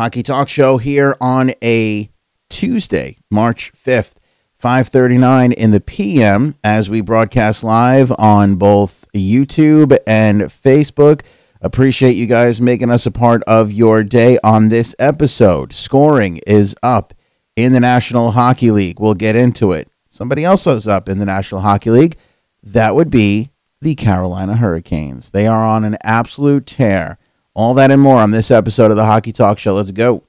Hockey Talk Show here on a Tuesday, March 5th, 5:39 in the PM as we broadcast live on both YouTube and Facebook. Appreciate you guys making us a part of your day on this episode. Scoring is up in the National Hockey League. We'll get into it. Somebody else is up in the National Hockey League. That would be the Carolina Hurricanes. They are on an absolute tear. All that and more on this episode of the Hockey Talk Show. Let's go.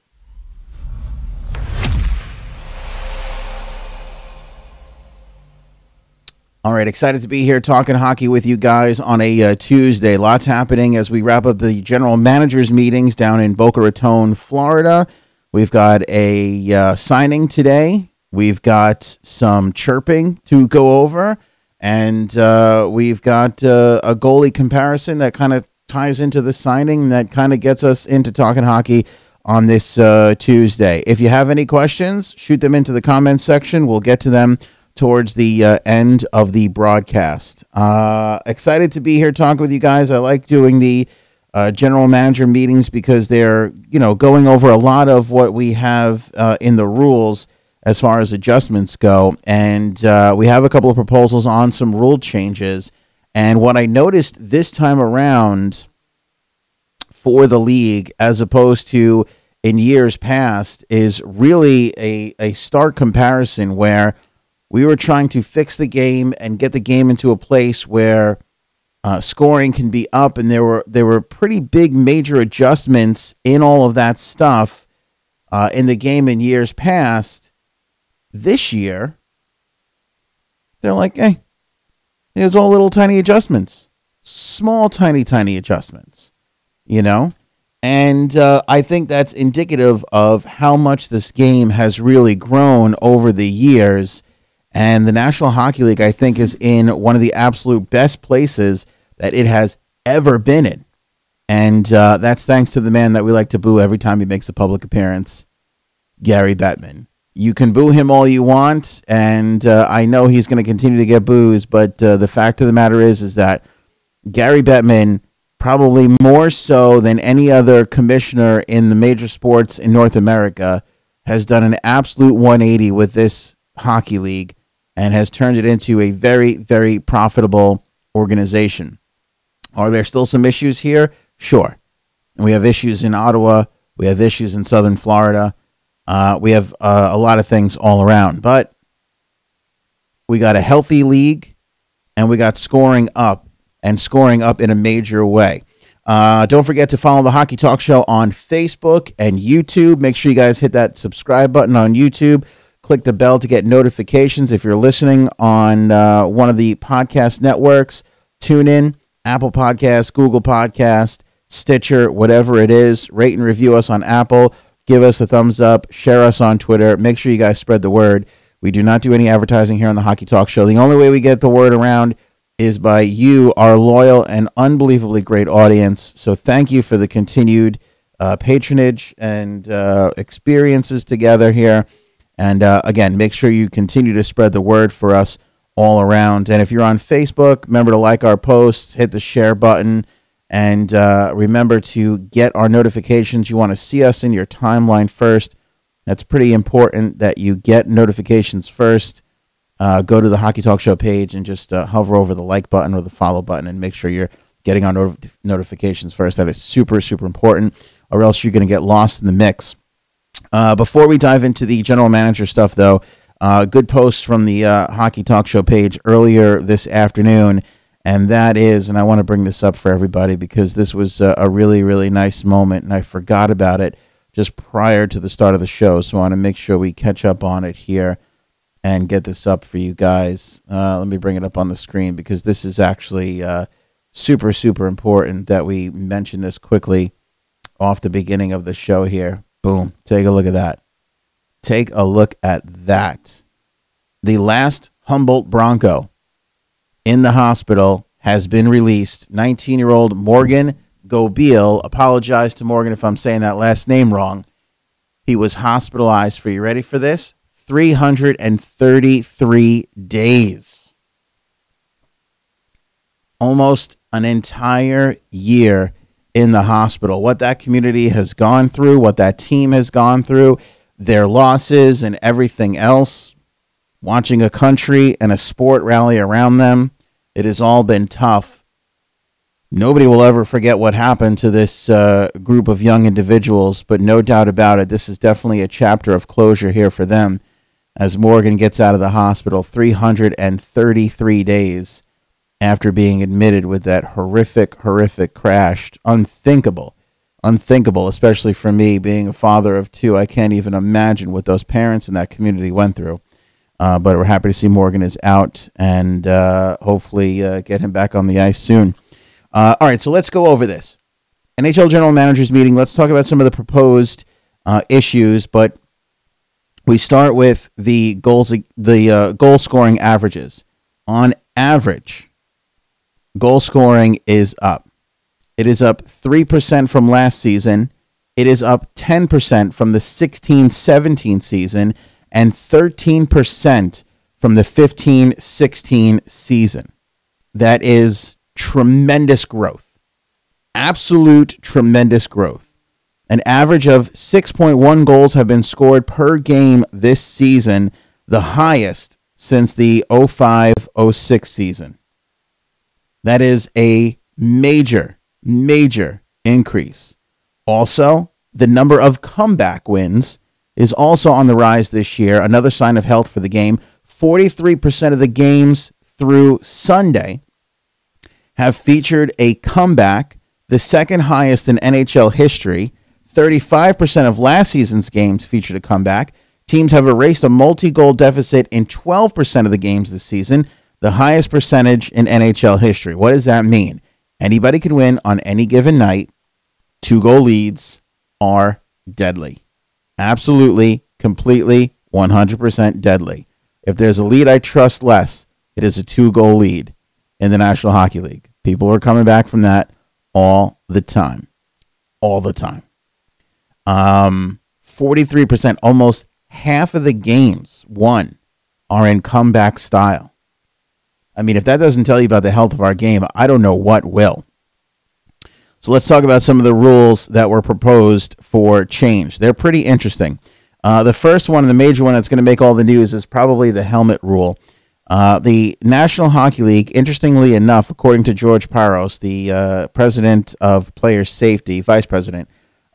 All right, excited to be here talking hockey with you guys on a Tuesday. Lots happening as we wrap up the general managers meetings down in Boca Raton, Florida. We've got a signing today. We've got some chirping to go over. And we've got a goalie comparison that kind of ties into the signing that kind of gets us into talking hockey on this Tuesday. If you have any questions, shoot them into the comments section. We'll get to them towards the end of the broadcast. Excited to be here talking with you guys. I like doing the general manager meetings because they're, going over a lot of what we have in the rules as far as adjustments go. And we have a couple of proposals on some rule changes. And what I noticed this time around for the league, as opposed to in years past, is really a stark comparison where we were trying to fix the game and get the game into a place where scoring can be up. And there were pretty big major adjustments in all of that stuff in the game in years past. This year, they're like, hey, here's all little tiny adjustments, small, tiny adjustments, And I think that's indicative of how much this game has really grown over the years. And the National Hockey League, I think, is in one of the absolute best places that it has ever been in. And that's thanks to the man that we like to boo every time he makes a public appearance, Gary Bettman. You can boo him all you want, and I know he's going to continue to get boos, but the fact of the matter is that Gary Bettman, probably more so than any other commissioner in the major sports in North America, has done an absolute 180 with this hockey league and has turned it into a very, very profitable organization. Are there still some issues here? Sure. We have issues in Ottawa. We have issues in Southern Florida. We have a lot of things all around, but we got a healthy league and we got scoring up and scoring up in a major way. Don't forget to follow the Hockey Talk Show on Facebook and YouTube. Make sure you guys hit that subscribe button on YouTube. Click the bell to get notifications. If you're listening on one of the podcast networks, tune in, Apple Podcasts, Google Podcast, Stitcher, whatever it is. Rate and review us on Apple. Give us a thumbs up, share us on Twitter. Make sure you guys spread the word. We do not do any advertising here on the Hockey Talk Show. The only way we get the word around is by you, our loyal and unbelievably great audience. So thank you for the continued patronage and experiences together here. And again, make sure you continue to spread the word for us all around. And if you're on Facebook, remember to like our posts, hit the share button. And remember to get our notifications. You want to see us in your timeline first. That's pretty important that you get notifications first. Go to the Hockey Talk Show page and just hover over the like button or the follow button and make sure you're getting our notifications first. That is super, super important, or else you're going to get lost in the mix. Before we dive into the general manager stuff, though, good posts from the Hockey Talk Show page earlier this afternoon. And that is, and I want to bring this up for everybody because this was a really, really nice moment, and I forgot about it just prior to the start of the show. So I want to make sure we catch up on it here and get this up for you guys. Let me bring it up on the screen because this is actually super, super important that we mention this quickly off the beginning of the show here. Boom. Take a look at that. Take a look at that. The last Humboldt Bronco in the hospital has been released. 19-year-old Morgan Gobeil. Apologize to Morgan if I'm saying that last name wrong. He was hospitalized for, you ready for this? 333 days. Almost an entire year in the hospital. What that community has gone through, what that team has gone through, their losses and everything else, watching a country and a sport rally around them, it has all been tough. Nobody will ever forget what happened to this group of young individuals, but no doubt about it, this is definitely a chapter of closure here for them as Morgan gets out of the hospital 333 days after being admitted with that horrific crash. Unthinkable, especially for me being a father of two. I can't even imagine what those parents in that community went through. But we're happy to see Morgan is out and hopefully get him back on the ice soon. All right, so let's go over this. NHL General Managers meeting. Let's talk about some of the proposed issues, but we start with the goals, the goal scoring averages. On average, goal scoring is up. It is up 3% from last season. It is up 10% from the 16-17 season and 13% from the 15-16 season. That is tremendous growth. Absolute tremendous growth. An average of 6.1 goals have been scored per game this season, the highest since the 05-06 season. That is a major increase. Also, the number of comeback wins is also on the rise this year, another sign of health for the game. 43% of the games through Sunday have featured a comeback, the second highest in NHL history. 35% of last season's games featured a comeback. Teams have erased a multi-goal deficit in 12% of the games this season, the highest percentage in NHL history. What does that mean? Anybody can win on any given night. 2-goal leads are deadly. Absolutely, completely, 100% deadly. If there's a lead I trust less, it is a 2-goal lead in the National Hockey League. People are coming back from that all the time. All the time. 43%, almost half of the games won are in comeback style. I mean, if that doesn't tell you about the health of our game, I don't know what will. So let's talk about some of the rules that were proposed for change. They're pretty interesting. The first one, and the major one that's going to make all the news, is probably the helmet rule. The National Hockey League, interestingly enough, according to George Paros, the president of Players Safety, vice president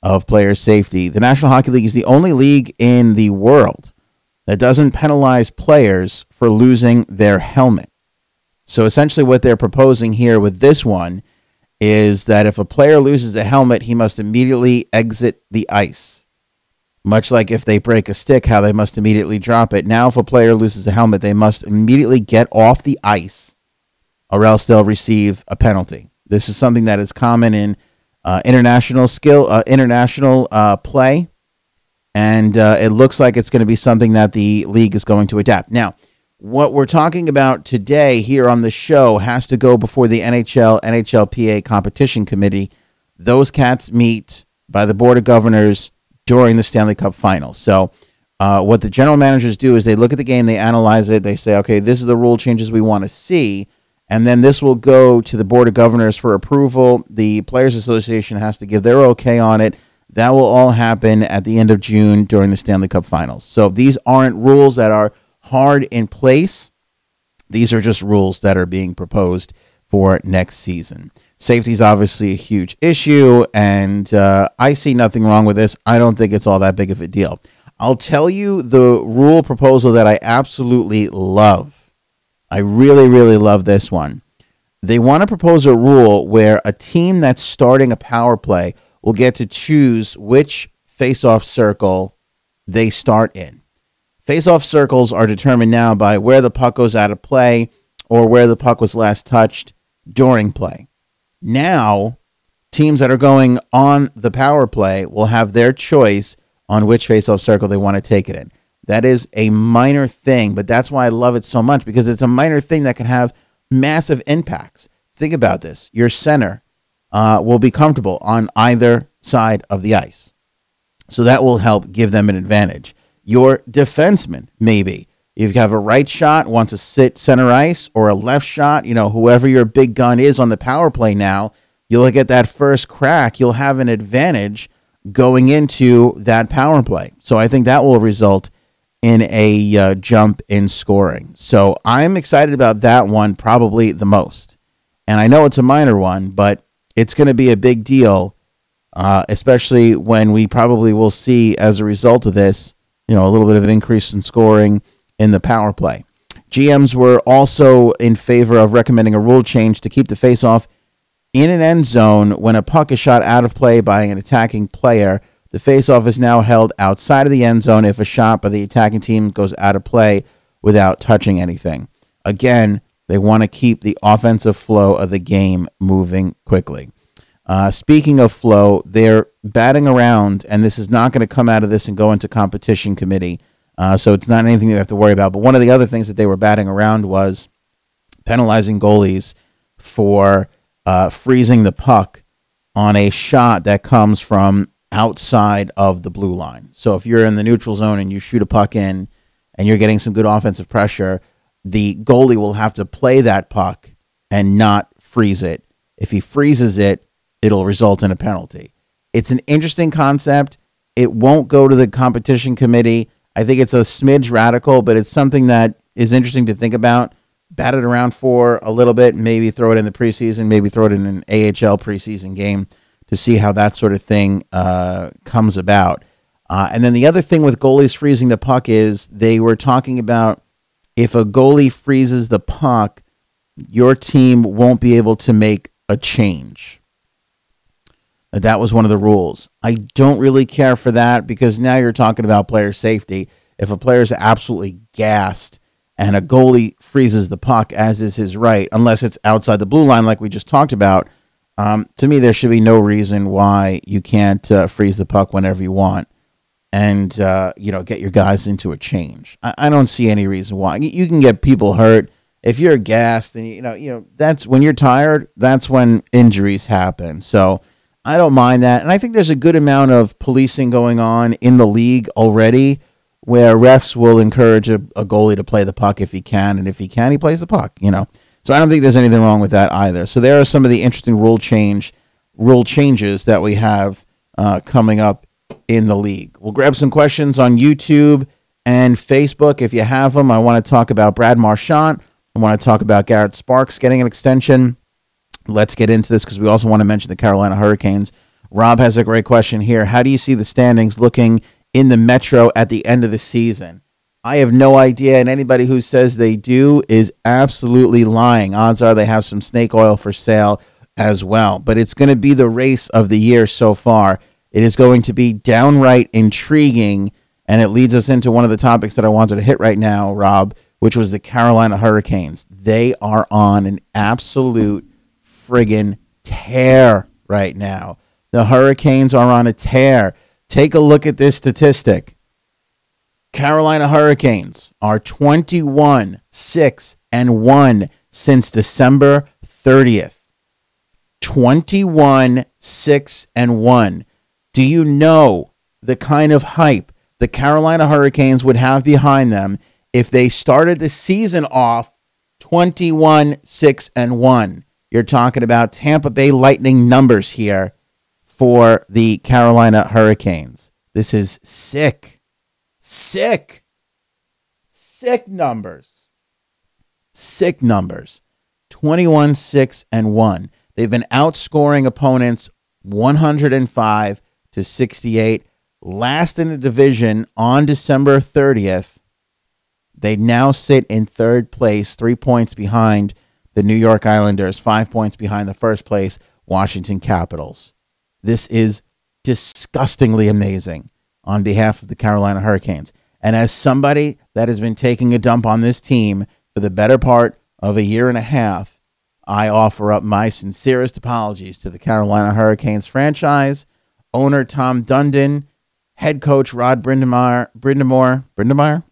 of Players Safety, the National Hockey League is the only league in the world that doesn't penalize players for losing their helmet. So essentially what they're proposing here with this one is that if a player loses a helmet, he must immediately exit the ice. Much like if they break a stick, how they must immediately drop it. Now, if a player loses a helmet, they must immediately get off the ice, or else they'll receive a penalty. This is something that is common in international play, and it looks like it's going to be something that the league is going to adapt. Now, what we're talking about today here on the show has to go before the NHLPA competition committee. Those cats meet by the Board of Governors during the Stanley Cup final. So what the general managers do is they look at the game, they analyze it, they say, okay, this is the rule changes we want to see, and then this will go to the Board of Governors for approval. The Players Association has to give their okay on it. That will all happen at the end of June during the Stanley Cup finals. So these aren't rules that are hard in place. These are just rules that are being proposed for next season. Safety is obviously a huge issue, and I see nothing wrong with this. I don't think it's all that big of a deal. I'll tell you the rule proposal that I absolutely love. I really, really love this one. They want to propose a rule where a team that's starting a power play will get to choose which face-off circle they start in. Face-off circles are determined now by where the puck goes out of play or where the puck was last touched during play. Now, teams that are going on the power play will have their choice on which face-off circle they want to take it in. That is a minor thing, but that's why I love it so much, because it's a minor thing that can have massive impacts. Think about this. Your center will be comfortable on either side of the ice. So that will help give them an advantage. Your defenseman, maybe. If you have a right shot, wants to sit center ice, or a left shot, whoever your big gun is on the power play now, you'll get that first crack. You'll have an advantage going into that power play. So I think that will result in a jump in scoring. So I'm excited about that one probably the most. And I know it's a minor one, but it's going to be a big deal, especially when we probably will see, as a result of this, a little bit of an increase in scoring in the power play. GMs were also in favor of recommending a rule change to keep the faceoff in an end zone when a puck is shot out of play by an attacking player. The faceoff is now held outside of the end zone if a shot by the attacking team goes out of play without touching anything. Again, they want to keep the offensive flow of the game moving quickly. Speaking of flow, they're batting around, and this is not going to come out of this and go into competition committee, so it's not anything you have to worry about. But one of the other things that they were batting around was penalizing goalies for freezing the puck on a shot that comes from outside of the blue line. So if you're in the neutral zone and you shoot a puck in and you're getting some good offensive pressure, the goalie will have to play that puck and not freeze it. If he freezes it, it'll result in a penalty. It's an interesting concept. It won't go to the competition committee. I think it's a smidge radical, but it's something that is interesting to think about. Bat it around for a little bit, maybe throw it in the preseason, maybe throw it in an AHL preseason game to see how that sort of thing comes about. And then the other thing with goalies freezing the puck is they were talking about if a goalie freezes the puck, your team won't be able to make a change. That was one of the rules. I don't really care for that because now you're talking about player safety. If a player is absolutely gassed and a goalie freezes the puck, as is his right, unless it's outside the blue line like we just talked about, to me there should be no reason why you can't freeze the puck whenever you want and get your guys into a change. I don't see any reason why. You can get people hurt. If you're gassed and that's when you're tired, that's when injuries happen. So I don't mind that. And I think there's a good amount of policing going on in the league already where refs will encourage a goalie to play the puck if he can. And if he can, he plays the puck, So I don't think there's anything wrong with that either. So there are some of the interesting rule changes that we have coming up in the league. We'll grab some questions on YouTube and Facebook if you have them. I want to talk about Brad Marchand. I want to talk about Garrett Sparks getting an extension. Let's get into this because we also want to mention the Carolina Hurricanes. Rob has a great question here. How do you see the standings looking in the Metro at the end of the season? I have no idea, and anybody who says they do is absolutely lying. Odds are they have some snake oil for sale as well. But it's going to be the race of the year so far. It is going to be downright intriguing, and it leads us into one of the topics that I wanted to hit right now, Rob, which was the Carolina Hurricanes. They are on an absolute friggin' tear right now. The Hurricanes are on a tear. Take a look at this statistic. Carolina Hurricanes are 21-6-1 since December 30th. 21-6-1. Do you know the kind of hype the Carolina Hurricanes would have behind them if they started the season off 21-6-1? You're talking about Tampa Bay Lightning numbers here for the Carolina Hurricanes. This is sick. Sick numbers. Sick numbers. 21-6-1. They've been outscoring opponents 105-68. Last in the division on December 30th. They now sit in third place, 3 points behind the New York Islanders, 5 points behind the first place Washington Capitals. This is disgustingly amazing on behalf of the Carolina Hurricanes. And as somebody that has been taking a dump on this team for the better part of a year and a half, I offer up my sincerest apologies to the Carolina Hurricanes franchise, owner Tom Dundon, head coach Rod Brindamore,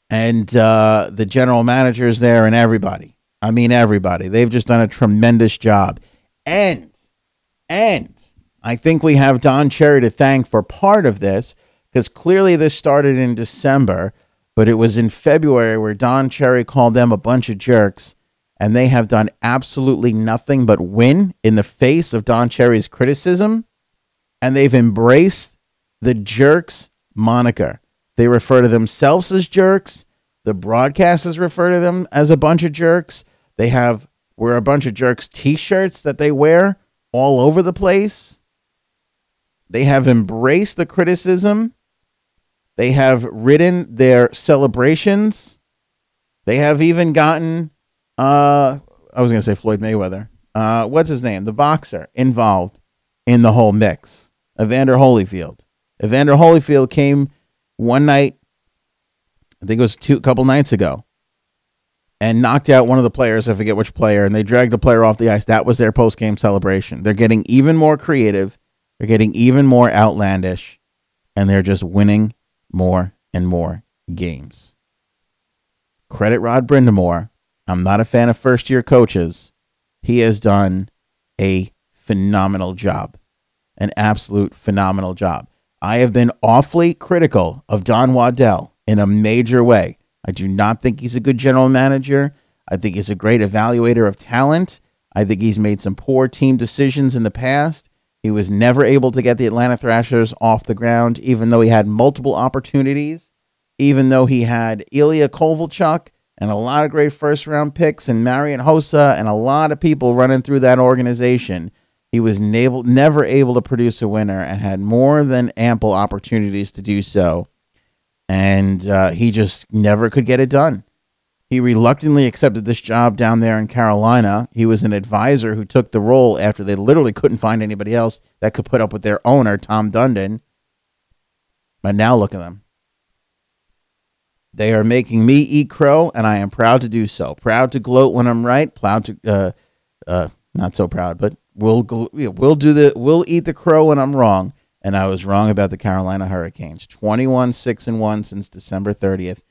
and the general managers there and everybody. I mean, everybody. They've just done a tremendous job. And I think we have Don Cherry to thank for part of this, because clearly this started in December, but it was in February where Don Cherry called them a bunch of jerks and they have done absolutely nothing but win in the face of Don Cherry's criticism, and they've embraced the jerks moniker. They refer to themselves as jerks. The broadcasters refer to them as a bunch of jerks. They have "We're a bunch of jerks" t-shirts that they wear all over the place. They have embraced the criticism. They have ridden their celebrations. They have even gotten, I was going to say Floyd Mayweather. What's his name? The boxer involved in the whole mix. Evander Holyfield. Evander Holyfield came one night, I think it was a couple nights ago, and knocked out one of the players. I forget which player, and they dragged the player off the ice. That was their post-game celebration. They're getting even more creative. They're getting even more outlandish, and they're just winning more and more games. Credit Rod Brindamore. I'm not a fan of first-year coaches. He has done a phenomenal job, an absolute phenomenal job. I have been awfully critical of Don Waddell in a major way. I do not think he's a good general manager. I think he's a great evaluator of talent. I think he's made some poor team decisions in the past. He was never able to get the Atlanta Thrashers off the ground, even though he had multiple opportunities, even though he had Ilya Kovalchuk and a lot of great first-round picks and Marian Hossa and a lot of people running through that organization. He was never able to produce a winner and had more than ample opportunities to do so. And he just never could get it done. He reluctantly accepted this job down there in Carolina. He was an advisor who took the role after they literally couldn't find anybody else that could put up with their owner, Tom Dundon. But now look at them. They are making me eat crow, and I am proud to do so. Proud to gloat when I'm right. Proud to, not so proud, but we'll eat the crow when I'm wrong. And I was wrong about the Carolina Hurricanes. 21-6-1 since December 30th,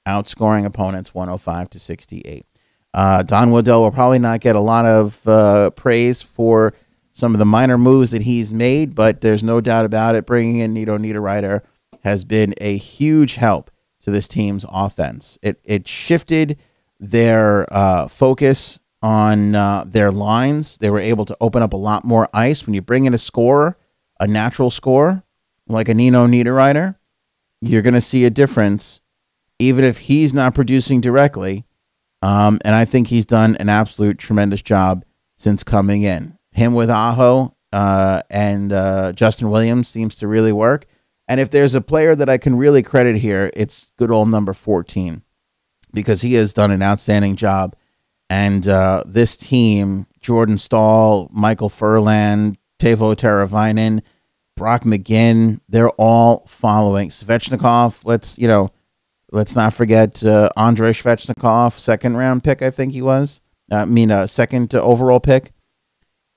outscoring opponents 105-68. Don Waddell will probably not get a lot of praise for some of the minor moves that he's made, but there's no doubt about it. Bringing in Nito Niederreiter has been a huge help to this team's offense. It shifted their focus on their lines. They were able to open up a lot more ice. When you bring in a scorer, a natural scorer like a Nino Niederreiter, you're going to see a difference, even if he's not producing directly. And I think he's done an absolute tremendous job since coming in. Him with Aho and Justin Williams seems to really work. And if there's a player that I can really credit here, it's good old number 14, because he has done an outstanding job. And this team, Jordan Stahl, Michael Furland, Teuvo Teravainen, Brock McGinn, they're all following. Svechnikov, let's not forget Andrei Svechnikov, second round pick, I think he was. Second overall pick,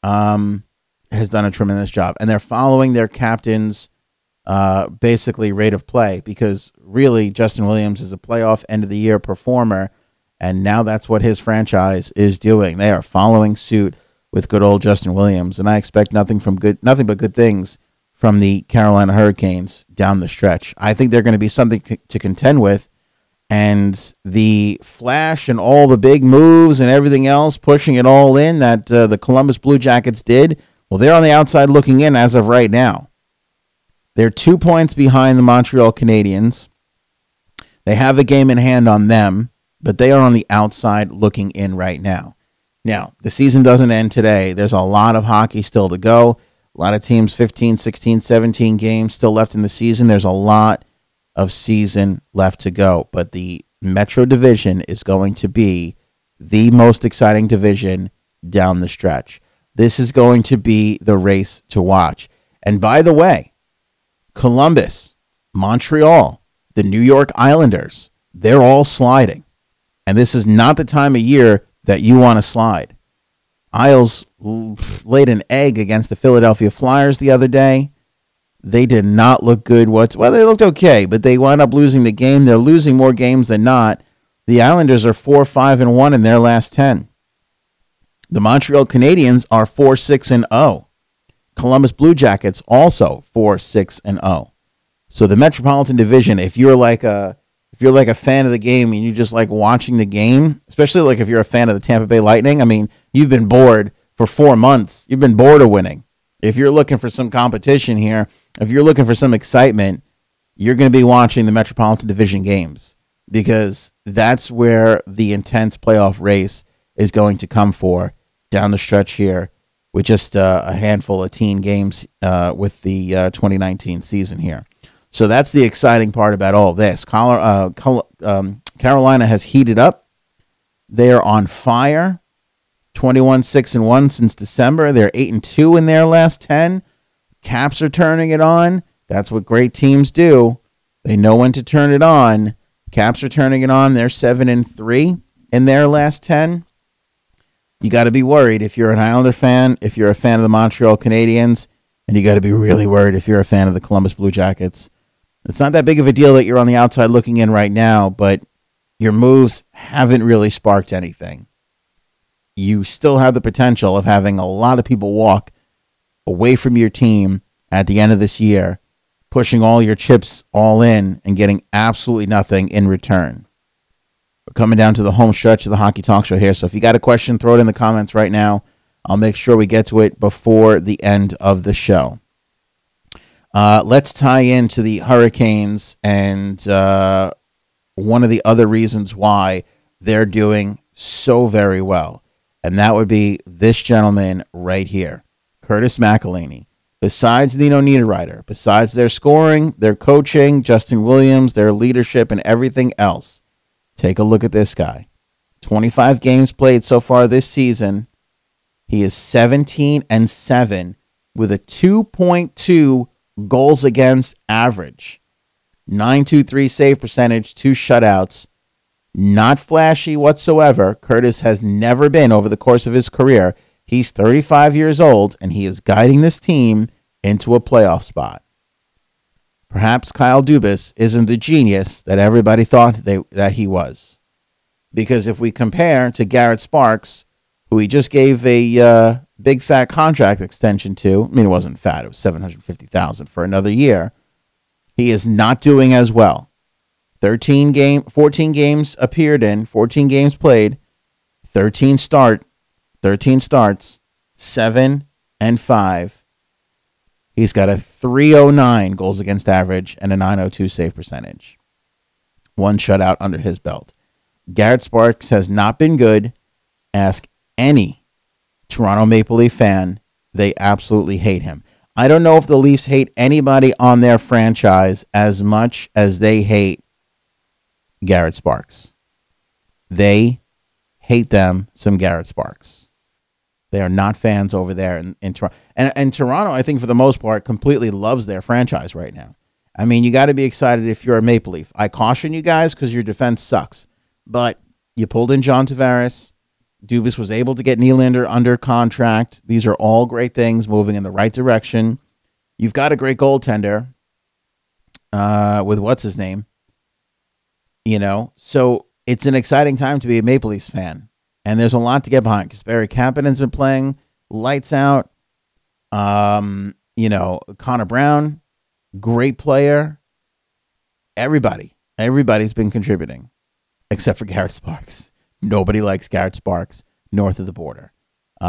has done a tremendous job. And they're following their captain's basically rate of play, because really Justin Williams is a playoff end of the year performer, and now that's what his franchise is doing. They are following suit with good old Justin Williams, and I expect nothing but good things from the Carolina Hurricanes down the stretch. I think they're going to be something to contend with, and the flash and all the big moves and everything else, pushing it all in that the Columbus Blue Jackets did, well, they're on the outside looking in as of right now. They're 2 points behind the Montreal Canadiens. They have a game in hand on them, but they are on the outside looking in right now. Now, the season doesn't end today. There's a lot of hockey still to go. A lot of teams, 15, 16, 17 games still left in the season. There's a lot of season left to go. But the Metro Division is going to be the most exciting division down the stretch. This is going to be the race to watch. And by the way, Columbus, Montreal, the New York Islanders, they're all sliding. And this is not the time of year that you want to slide. Isles laid an egg against the Philadelphia Flyers the other day. They did not look good. Well, they looked okay, but they wound up losing the game. They're losing more games than not. The Islanders are 4-5-1 in their last 10. The Montreal Canadiens are 4-6-0. Columbus Blue Jackets also 4-6-0. So the Metropolitan Division, if you're like a if you're like a fan of the game and you just like watching the game, especially like if you're a fan of the Tampa Bay Lightning, I mean, you've been bored for 4 months. You've been bored of winning. If you're looking for some competition here, if you're looking for some excitement, you're going to be watching the Metropolitan Division games, because that's where the intense playoff race is going to come for down the stretch here, with just a handful of teen games with the 2019 season here. So that's the exciting part about all this. Carolina has heated up. They are on fire. 21-6-1 since December. They're 8-2 in their last 10. Caps are turning it on. That's what great teams do. They know when to turn it on. Caps are turning it on. They're 7-3 in their last 10. You got to be worried if you're an Islander fan, if you're a fan of the Montreal Canadiens, and you got to be really worried if you're a fan of the Columbus Blue Jackets. It's not that big of a deal that you're on the outside looking in right now, but your moves haven't really sparked anything. You still have the potential of having a lot of people walk away from your team at the end of this year, pushing all your chips all in and getting absolutely nothing in return. We're coming down to the home stretch of the Hockey Talk Show here, so if you got a question, throw it in the comments right now. I'll make sure we get to it before the end of the show. Let's tie into the Hurricanes and one of the other reasons why they're doing so very well, and that would be this gentleman right here, Curtis Mcilhenny. Besides Nino Niederreiter, besides their scoring, their coaching, Justin Williams, their leadership, and everything else, take a look at this guy. 25 games played so far this season. He is 17-7 with a 2.2 goals against average, .923 save percentage, 2 shutouts. Not flashy whatsoever. Curtis has never been over the course of his career. He's 35 years old, and he is guiding this team into a playoff spot. Perhaps Kyle Dubas isn't the genius that everybody thought that he was. Because if we compare to Garrett Sparks, who he just gave a big fat contract extension to, I mean, it wasn't fat, it was $750,000 for another year, he is not doing as well. 14 games appeared in, 14 games played, 13 starts, 7-5. He's got a .309 goals against average and a .902 save percentage. 1 shutout under his belt. Garrett Sparks has not been good. Ask any Toronto Maple Leaf fan. They absolutely hate him. I don't know if the Leafs hate anybody on their franchise as much as they hate Garrett Sparks. They hate them some Garrett Sparks. They are not fans over there in Toronto. And Toronto, I think, for the most part, completely loves their franchise right now. I mean, you got to be excited if you're a Maple Leaf. I caution you guys because your defense sucks. But you pulled in John Tavares. Dubas was able to get Nylander under contract. These are all great things moving in the right direction. You've got a great goaltender with what's his name. You know, so it's an exciting time to be a Maple Leafs fan. And there's a lot to get behind because Barry Kapanen's been playing lights out. Connor Brown, great player. Everybody's been contributing except for Garrett Sparks. Nobody likes Garrett Sparks north of the border.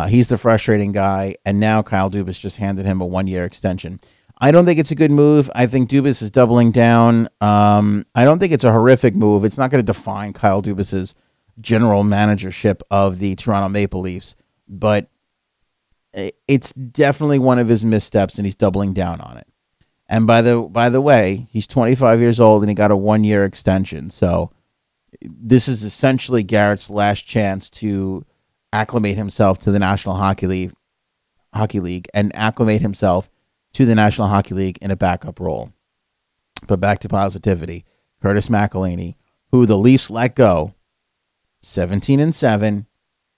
He's the frustrating guy, and now Kyle Dubas just handed him a 1-year extension. I don't think it's a good move. I think Dubas is doubling down. I don't think it's a horrific move. It's not going to define Kyle Dubas's general managership of the Toronto Maple Leafs, but it's definitely one of his missteps, and he's doubling down on it. And by the way, he's 25 years old, and he got a 1-year extension. So this is essentially Garrett's last chance to acclimate himself to the National Hockey League and acclimate himself to the National Hockey League in a backup role. But back to positivity. Curtis Mcilhenny, who the Leafs let go, 17-7,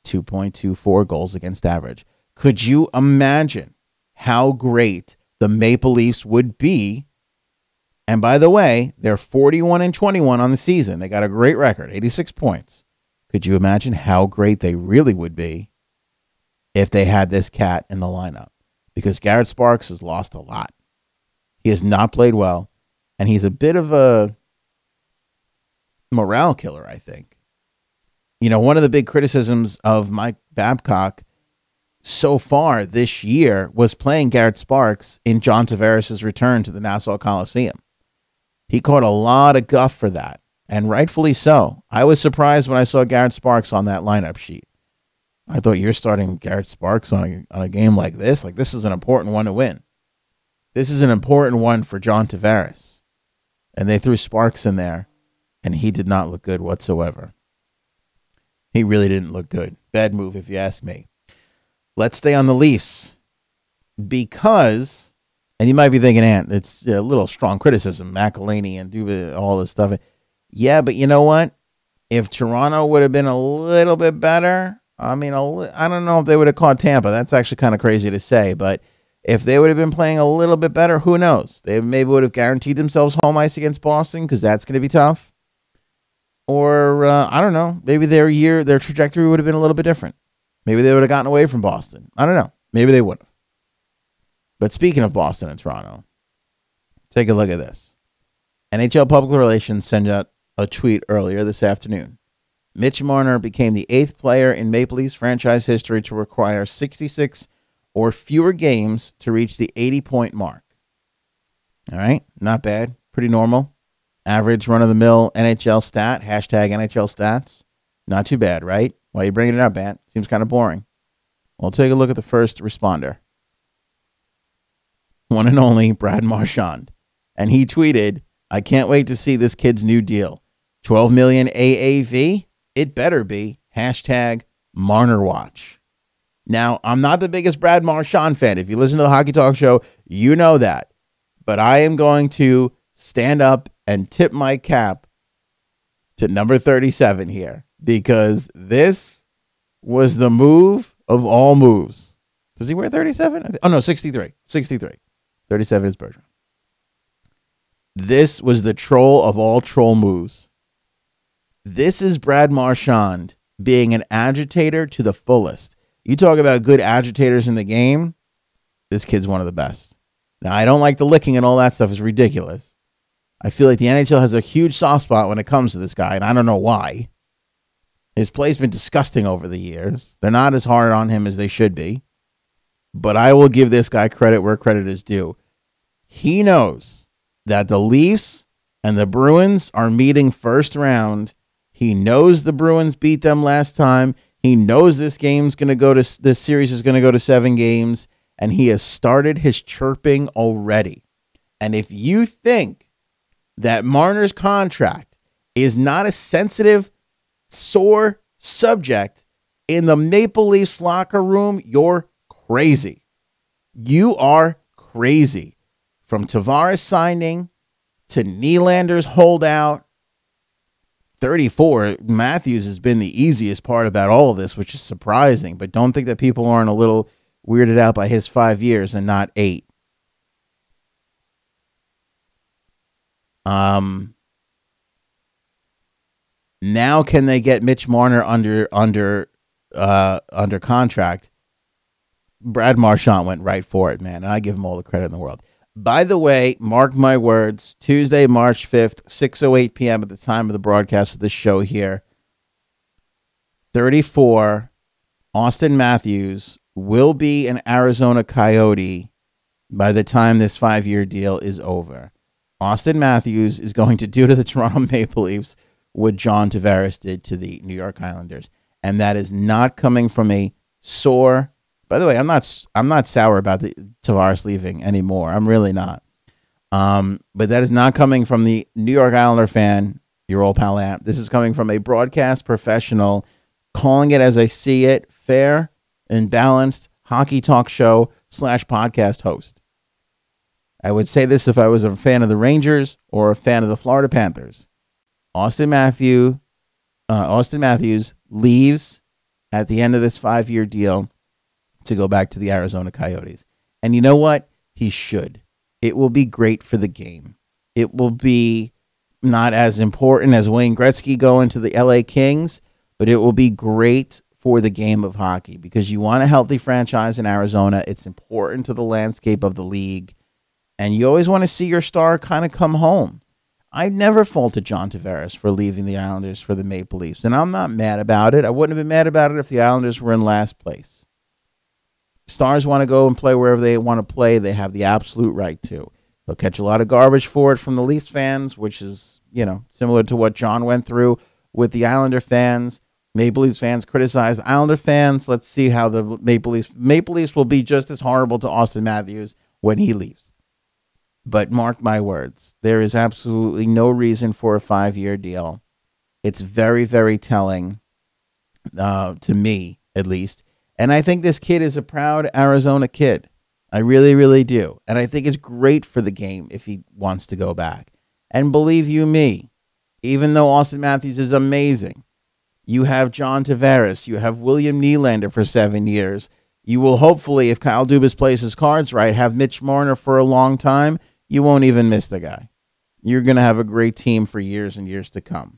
2.24 goals against average. Could you imagine how great the Maple Leafs would be? And by the way, they're 41-21 on the season. They got a great record, 86 points. Could you imagine how great they really would be if they had this cat in the lineup? Because Garrett Sparks has lost a lot. He has not played well, and he's a bit of a morale killer, I think. You know, one of the big criticisms of Mike Babcock so far this year was playing Garrett Sparks in John Tavares' return to the Nassau Coliseum. He caught a lot of guff for that, and rightfully so. I was surprised when I saw Garrett Sparks on that lineup sheet. I thought, you're starting Garrett Sparks on a game like this? Like, this is an important one to win. This is an important one for John Tavares. And they threw Sparks in there, and he did not look good whatsoever. He really didn't look good. Bad move, if you ask me. Let's stay on the Leafs because, and you might be thinking, Ant, it's a little strong criticism, Mac Aleni and do all this stuff. Yeah, but you know what? If Toronto would have been a little bit better, I mean, I don't know if they would have caught Tampa. That's actually kind of crazy to say, but if they would have been playing a little bit better, who knows? They maybe would have guaranteed themselves home ice against Boston because that's going to be tough. Or, I don't know, maybe their trajectory would have been a little bit different. Maybe they would have gotten away from Boston. I don't know. Maybe they would have. But speaking of Boston and Toronto, take a look at this. NHL Public Relations sent out a tweet earlier this afternoon. Mitch Marner became the 8th player in Maple Leafs franchise history to require 66 or fewer games to reach the 80-point mark. All right, not bad. Pretty normal. Average run-of-the-mill NHL stat, hashtag NHL stats. Not too bad, right? Why are you bringing it up, Ant? Seems kind of boring. Well, take a look at the first responder. One and only Brad Marchand. And he tweeted, I can't wait to see this kid's new deal. 12 million AAV? It better be. Hashtag Marner Watch. Now, I'm not the biggest Brad Marchand fan. If you listen to the Hockey Talk Show, you know that. But I am going to stand up and tip my cap to number 37 here. Because this was the move of all moves. Does he wear 37? Oh, no, 63. 63. 37 is Bergeron. This was the troll of all troll moves. This is Brad Marchand being an agitator to the fullest. You talk about good agitators in the game, this kid's one of the best. Now, I don't like the licking and all that stuff. It's ridiculous. I feel like the NHL has a huge soft spot when it comes to this guy, and I don't know why. His play's been disgusting over the years. They're not as hard on him as they should be. But I will give this guy credit where credit is due. He knows that the Leafs and the Bruins are meeting first round. He knows the Bruins beat them last time. He knows this series is going to go to 7 games. And he has started his chirping already. And if you think that Marner's contract is not a sensitive, sore subject in the Maple Leafs locker room, you're crazy. You are crazy. From Tavares signing to Nylander's holdout, 34, Matthews has been the easiest part about all of this, which is surprising. But don't think that people aren't a little weirded out by his 5 years and not 8. Now can they get Mitch Marner under contract? Brad Marchand went right for it, man, and I give him all the credit in the world. By the way, mark my words, Tuesday, March 5th, 6:08 p.m. at the time of the broadcast of this show here, 34, Austin Matthews will be an Arizona Coyote by the time this 5-year deal is over. Austin Matthews is going to do to the Toronto Maple Leafs what John Tavares did to the New York Islanders. And that is not coming from a sore. By the way, I'm not sour about the Tavares leaving anymore. I'm really not. But that is not coming from the New York Islander fan, your old pal Ant. This is coming from a broadcast professional calling it as I see it, fair and balanced hockey talk show / podcast host. I would say this if I was a fan of the Rangers or a fan of the Florida Panthers. Austin Matthews leaves at the end of this 5-year deal to go back to the Arizona Coyotes. And you know what? He should. It will be great for the game. It will be not as important as Wayne Gretzky going to the LA Kings, but it will be great for the game of hockey because you want a healthy franchise in Arizona. It's important to the landscape of the league. And you always want to see your star kind of come home. I never faulted John Tavares for leaving the Islanders for the Maple Leafs, and I'm not mad about it. I wouldn't have been mad about it if the Islanders were in last place. Stars want to go and play wherever they want to play. They have the absolute right to. They'll catch a lot of garbage for it from the Leafs fans, which is, similar to what John went through with the Islander fans. Maple Leafs fans criticize Islander fans. Let's see how the Maple Leafs will be just as horrible to Auston Matthews when he leaves. But mark my words, there is absolutely no reason for a 5-year deal. It's very, very telling, to me, at least. And I think this kid is a proud Arizona kid. I really, really do. And I think it's great for the game if he wants to go back. And believe you me, even though Auston Matthews is amazing, you have John Tavares, you have William Nylander for 7 years. You will hopefully, if Kyle Dubas plays his cards right, have Mitch Marner for a long time. You won't even miss the guy. You're going to have a great team for years and years to come.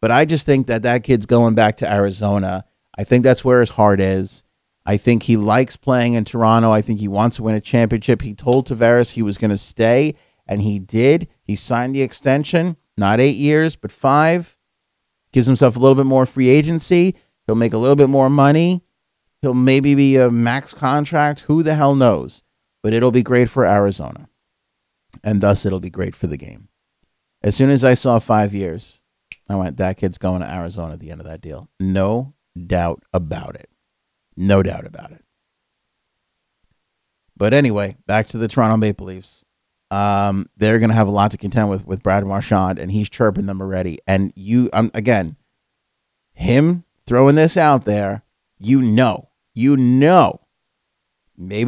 But I just think that kid's going back to Arizona. I think that's where his heart is. I think he likes playing in Toronto. I think he wants to win a championship. He told Tavares he was going to stay, and he did. He signed the extension, not 8 years, but 5. Gives himself a little bit more free agency. He'll make a little bit more money. He'll maybe be a max contract. Who the hell knows? But it'll be great for Arizona. And thus, it'll be great for the game. As soon as I saw 5 years, I went, that kid's going to Arizona at the end of that deal. No doubt about it. No doubt about it. But anyway, back to the Toronto Maple Leafs. They're going to have a lot to contend with Brad Marchand, and he's chirping them already. And again, him throwing this out there, maybe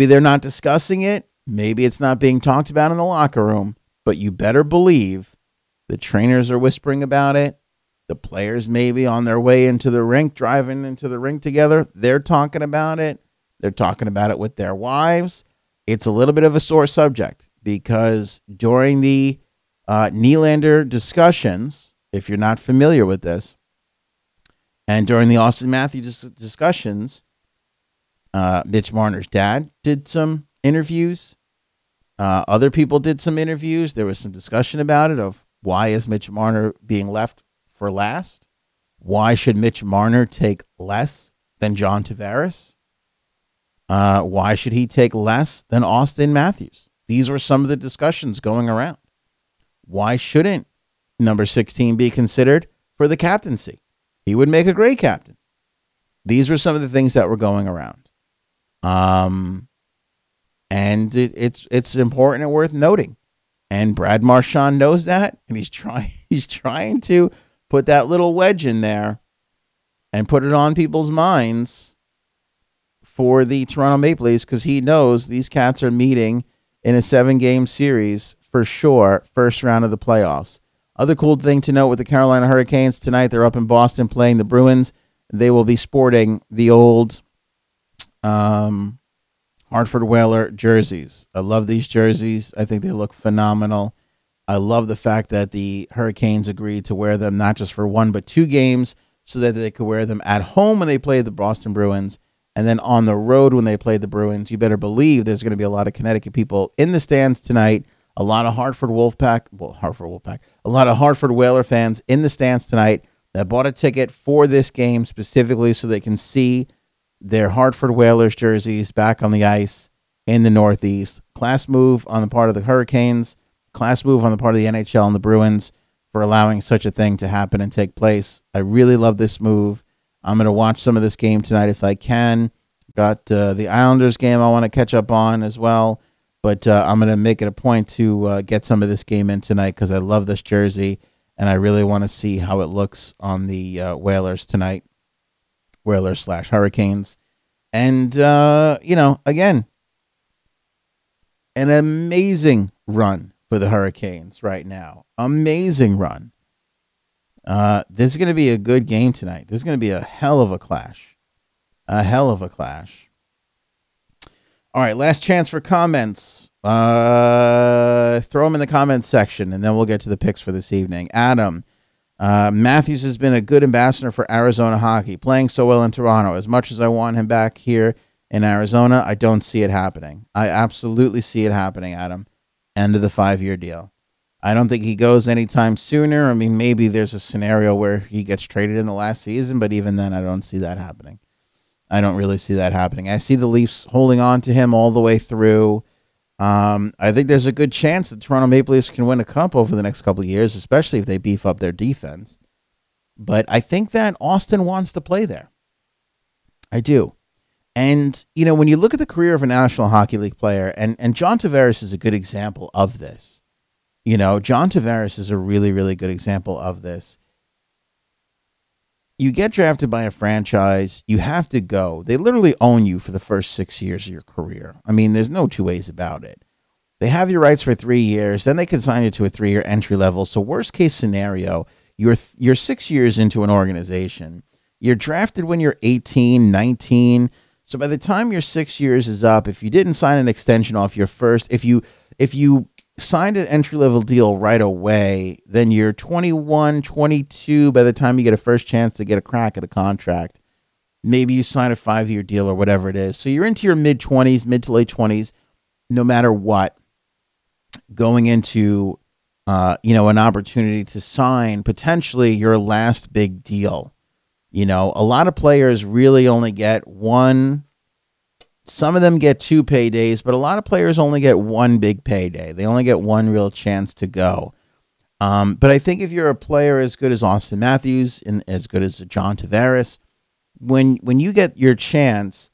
they're not discussing it. Maybe it's not being talked about in the locker room, but you better believe the trainers are whispering about it. The players maybe on their way into the rink, driving into the rink together, they're talking about it. They're talking about it with their wives. It's a little bit of a sore subject because during the Nylander discussions, if you're not familiar with this, and during the Auston Matthews discussions, Mitch Marner's dad did some interviews. Other people did some interviews. There was some discussion about it of why is Mitch Marner being left for last? Why should Mitch Marner take less than John Tavares? Why should he take less than Auston Matthews? These were some of the discussions going around. Why shouldn't number 16 be considered for the captaincy? He would make a great captain. These were some of the things that were going around. And it's important and worth noting. And Brad Marchand knows that, and he's trying to put that little wedge in there and put it on people's minds for the Toronto Maple Leafs because he knows these cats are meeting in a 7-game series for sure, first round of the playoffs. Other cool thing to note with the Carolina Hurricanes tonight, they're up in Boston playing the Bruins. They will be sporting the old Hartford Whaler jerseys. I love these jerseys. I think they look phenomenal. I love the fact that the Hurricanes agreed to wear them not just for 1 but 2 games so that they could wear them at home when they play the Boston Bruins and then on the road when they play the Bruins. You better believe there's going to be a lot of Connecticut people in the stands tonight, a lot of a lot of Hartford Whaler fans in the stands tonight that bought a ticket for this game specifically so they can see their Hartford Whalers jerseys back on the ice in the Northeast. Class move on the part of the Hurricanes, class move on the part of the NHL and the Bruins for allowing such a thing to happen and take place. I really love this move. I'm going to watch some of this game tonight if I can. Got the Islanders game I want to catch up on as well, but I'm going to make it a point to get some of this game in tonight because I love this jersey and I really want to see how it looks on the Whalers tonight. Whalers/Hurricanes. And, again, an amazing run for the Hurricanes right now. Amazing run. This is going to be a good game tonight. This is going to be a hell of a clash. A hell of a clash. All right, last chance for comments. Throw them in the comments section, and then we'll get to the picks for this evening. Adam, Matthews has been a good ambassador for Arizona hockey, playing so well in Toronto. As much as I want him back here in Arizona, I don't see it happening. I absolutely see it happening, Adam. End of the 5-year deal. I don't think he goes anytime sooner. I mean, maybe there's a scenario where he gets traded in the last season, but even then, I don't see that happening. I don't really see that happening. I see the Leafs holding on to him all the way through. I think there's a good chance that Toronto Maple Leafs can win a cup over the next couple of years, especially if they beef up their defense. But I think that Austin wants to play there. I do. And, you know, when you look at the career of a National Hockey League player, and John Tavares is a good example of this. You know, John Tavares is a really, really good example of this. You get drafted by a franchise, you have to go. They literally own you for the first 6 years of your career. I mean, there's no two ways about it. They have your rights for 3 years, then they can sign you to a 3-year entry level. So worst case scenario, you're 6 years into an organization. You're drafted when you're 18, 19. So by the time your 6 years is up, if you didn't sign an extension off your first, if you signed an entry-level deal right away, then you're 21, 22 by the time you get a first chance to get a crack at a contract. Maybe you sign a 5-year deal or whatever it is. So you're into your mid-20s, mid to late 20s, no matter what, going into an opportunity to sign potentially your last big deal. You know, a lot of players really only get one. Some of them get 2 paydays, but a lot of players only get 1 big payday. They only get 1 real chance to go. But I think if you're a player as good as Austin Matthews and as good as John Tavares, when you get your chance,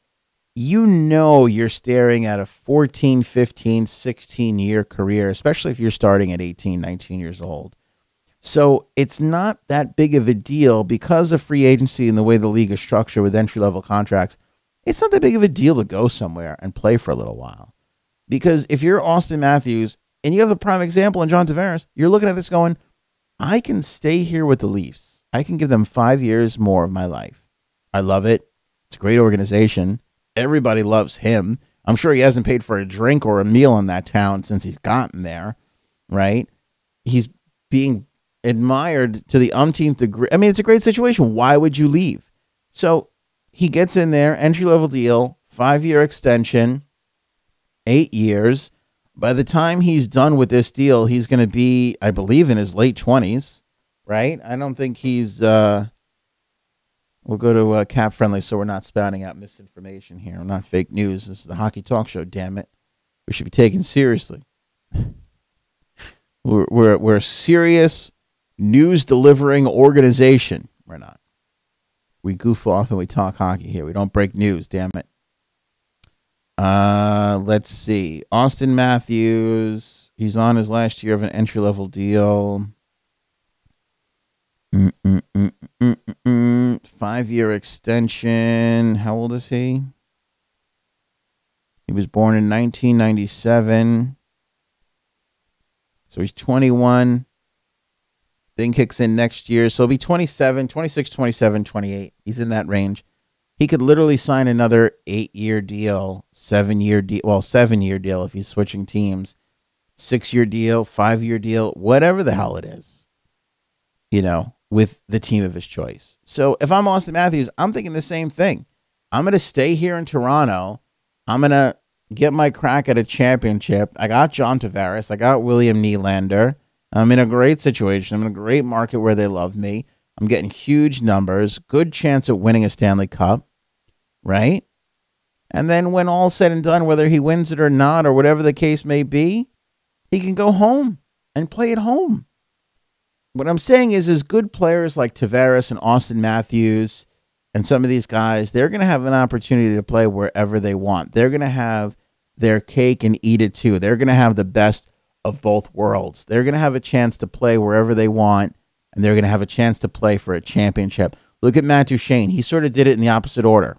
you know you're staring at a 14, 15, 16-year career, especially if you're starting at 18, 19 years old. So it's not that big of a deal because of free agency and the way the league is structured with entry-level contracts. It's not that big of a deal to go somewhere and play for a little while. Because if you're Austin Matthews and you have a prime example in John Tavares, you're looking at this going, I can stay here with the Leafs. I can give them 5 years more of my life. I love it. It's a great organization. Everybody loves him. I'm sure he hasn't paid for a drink or a meal in that town since he's gotten there, right? He's being admired to the umpteenth degree. I mean, it's a great situation. Why would you leave? So he gets in there, entry-level deal, 5-year extension, 8 years. By the time he's done with this deal, he's going to be, I believe, in his late 20s, right? I don't think he's, we'll go to Cap Friendly so we're not spouting out misinformation here. We're not fake news. This is the Hockey Talk Show, damn it. We should be taken seriously. We're a serious news-delivering organization. We're not. We goof off and we talk hockey here. We don't break news, damn it. Let's see. Austin Matthews. He's on his last year of an entry-level deal. 5-year extension. How old is he? He was born in 1997. So he's 21. Thing kicks in next year. So he'll be 27, 26, 27, 28. He's in that range. He could literally sign another 8-year deal, 7-year deal, 7-year deal if he's switching teams, 6-year deal, 5-year deal, whatever the hell it is, you know, with the team of his choice. So if I'm Austin Matthews, I'm thinking the same thing. I'm going to stay here in Toronto. I'm going to get my crack at a championship. I got John Tavares. I got William Nylander. I'm in a great situation. I'm in a great market where they love me. I'm getting huge numbers, good chance at winning a Stanley Cup, right? And then when all's said and done, whether he wins it or not, or whatever the case may be, he can go home and play at home. What I'm saying is good players like Tavares and Austin Matthews and some of these guys, they're going to have an opportunity to play wherever they want. They're going to have their cake and eat it too. They're going to have the best of both worlds. They're going to have a chance to play wherever they want, and they're going to have a chance to play for a championship. Look at Matt Duchene. He sort of did it in the opposite order.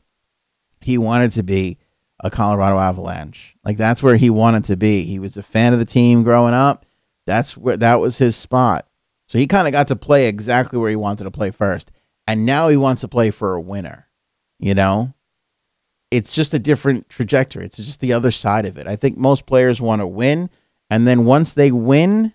He wanted to be a Colorado Avalanche. Like, that's where he wanted to be. He was a fan of the team growing up. That was his spot. So he kind of got to play exactly where he wanted to play first. And now he wants to play for a winner. You know? It's just a different trajectory. It's just the other side of it. I think most players want to win. And then once they win,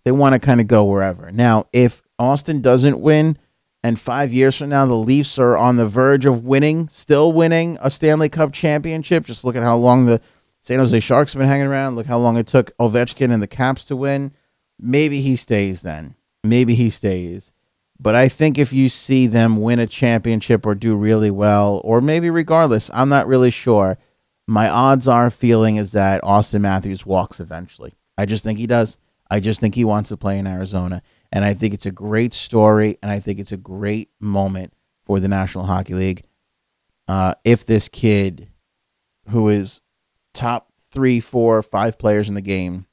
they want to kind of go wherever. Now, if Austin doesn't win, and 5 years from now the Leafs are on the verge of winning, still winning a Stanley Cup championship, just look at how long the San Jose Sharks have been hanging around. Look how long it took Ovechkin and the Caps to win. maybe he stays then. Maybe he stays. But I think if you see them win a championship or do really well, or maybe regardless, I'm not really sure. My odds are feeling is that Austin Matthews walks eventually. I just think he does. I just think he wants to play in Arizona. And I think it's a great story, and I think it's a great moment for the National Hockey League. If this kid, who is top 3, 4, 5 players in the game,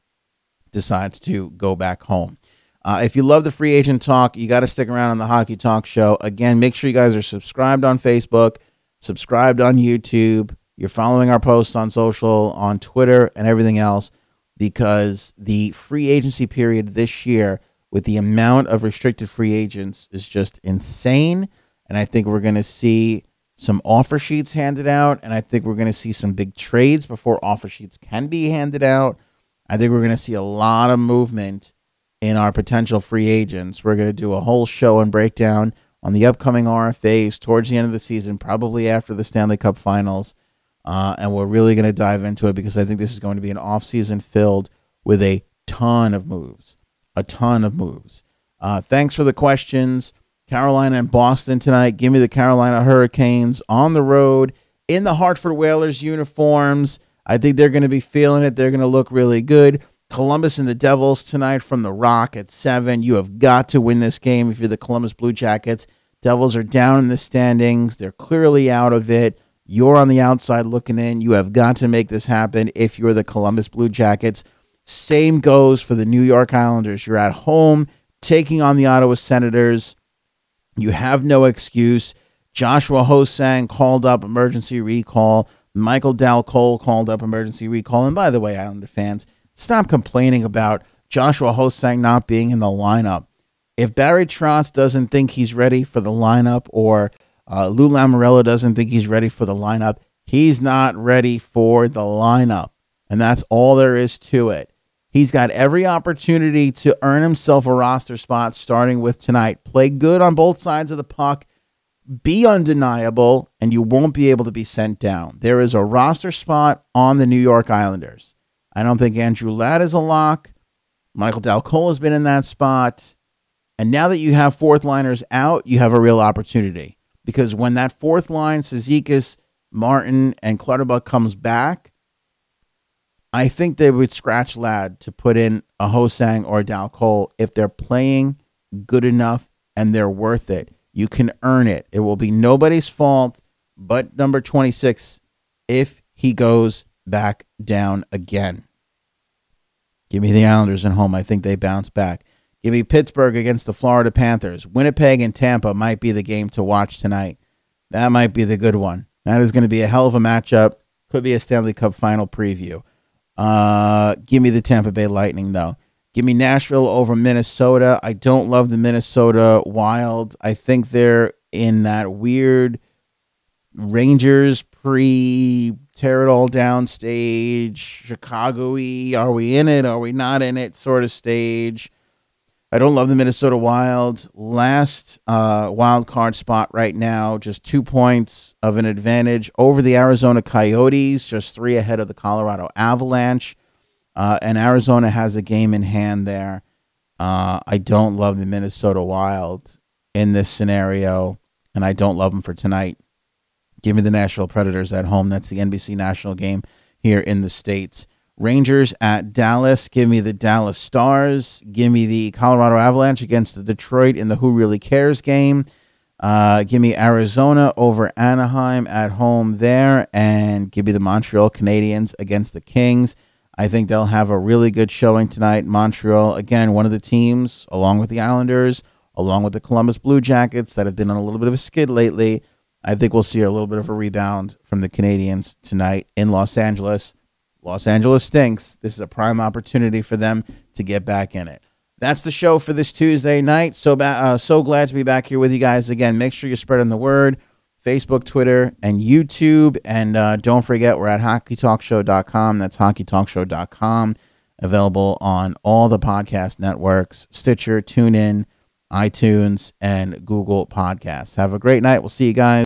decides to go back home. If you love the free agent talk, you got to stick around on the Hockey Talk Show. Again, make sure you guys are subscribed on Facebook, subscribed on YouTube. You're following our posts on social, on Twitter, and everything else, because the free agency period this year with the amount of restricted free agents is just insane. And I think we're going to see some offer sheets handed out, and I think we're going to see some big trades before offer sheets can be handed out. I think we're going to see a lot of movement in our potential free agents. We're going to do a whole show and breakdown on the upcoming RFAs towards the end of the season, probably after the Stanley Cup Finals. And we're really going to dive into it because I think this is going to be an offseason filled with a ton of moves. A ton of moves. Thanks for the questions. Carolina and Boston tonight. Give me the Carolina Hurricanes on the road in the Hartford Whalers uniforms. I think they're going to be feeling it. They're going to look really good. Columbus and the Devils tonight from the Rock at 7. You have got to win this game if you're the Columbus Blue Jackets. Devils are down in the standings. They're clearly out of it. You're on the outside looking in. You have got to make this happen if you're the Columbus Blue Jackets. Same goes for the New York Islanders. You're at home taking on the Ottawa Senators. You have no excuse. Joshua Ho-Sang called up emergency recall. Michael Dal-Cole called up emergency recall. And by the way, Islander fans, stop complaining about Joshua Ho-Sang not being in the lineup. If Barry Trotz doesn't think he's ready for the lineup, or Lou Lamoriello doesn't think he's ready for the lineup, he's not ready for the lineup. And that's all there is to it. He's got every opportunity to earn himself a roster spot starting with tonight. Play good on both sides of the puck. Be undeniable, and you won't be able to be sent down. There is a roster spot on the New York Islanders. I don't think Andrew Ladd is a lock. Michael Dal-Cole has been in that spot. And now that you have fourth liners out, you have a real opportunity. Because when that fourth line, Cizikas, Martin, and Clutterbuck comes back, I think they would scratch Ladd to put in a Ho-Sang or a Dal-Cole if they're playing good enough and they're worth it. You can earn it. It will be nobody's fault but number 26 if he goes back down again. Give me the Islanders at home. I think they bounce back. Give me Pittsburgh against the Florida Panthers. Winnipeg and Tampa might be the game to watch tonight. That might be the good one. That is going to be a hell of a matchup. Could be a Stanley Cup final preview. Give me the Tampa Bay Lightning, though. Give me Nashville over Minnesota. I don't love the Minnesota Wild. I think they're in that weird Rangers pre-tear it all down stage, Chicago-y, are we in it, are we not in it sort of stage. I don't love the Minnesota Wild. Last wild card spot right now, just 2 points of an advantage over the Arizona Coyotes, just 3 ahead of the Colorado Avalanche. And Arizona has a game in hand there. I don't love the Minnesota Wild in this scenario, and I don't love them for tonight. Give me the Nashville Predators at home. That's the NBC national game here in the States. Rangers at Dallas. Give me the Dallas Stars. Give me the Colorado Avalanche against the Detroit in the Who Really Cares game. Give me Arizona over Anaheim at home there. And give me the Montreal Canadiens against the Kings. I think they'll have a really good showing tonight. Montreal, again, one of the teams, along with the Islanders, along with the Columbus Blue Jackets that have been on a little bit of a skid lately. I think we'll see a little bit of a rebound from the Canadiens tonight in Los Angeles. Los Angeles stinks. This is a prime opportunity for them to get back in it. That's the show for this Tuesday night. So glad to be back here with you guys again. Make sure you're spreading the word. Facebook, Twitter, and YouTube. And don't forget, we're at hockeytalkshow.com. That's hockeytalkshow.com. Available on all the podcast networks, Stitcher, TuneIn, iTunes, and Google Podcasts. Have a great night. We'll see you guys.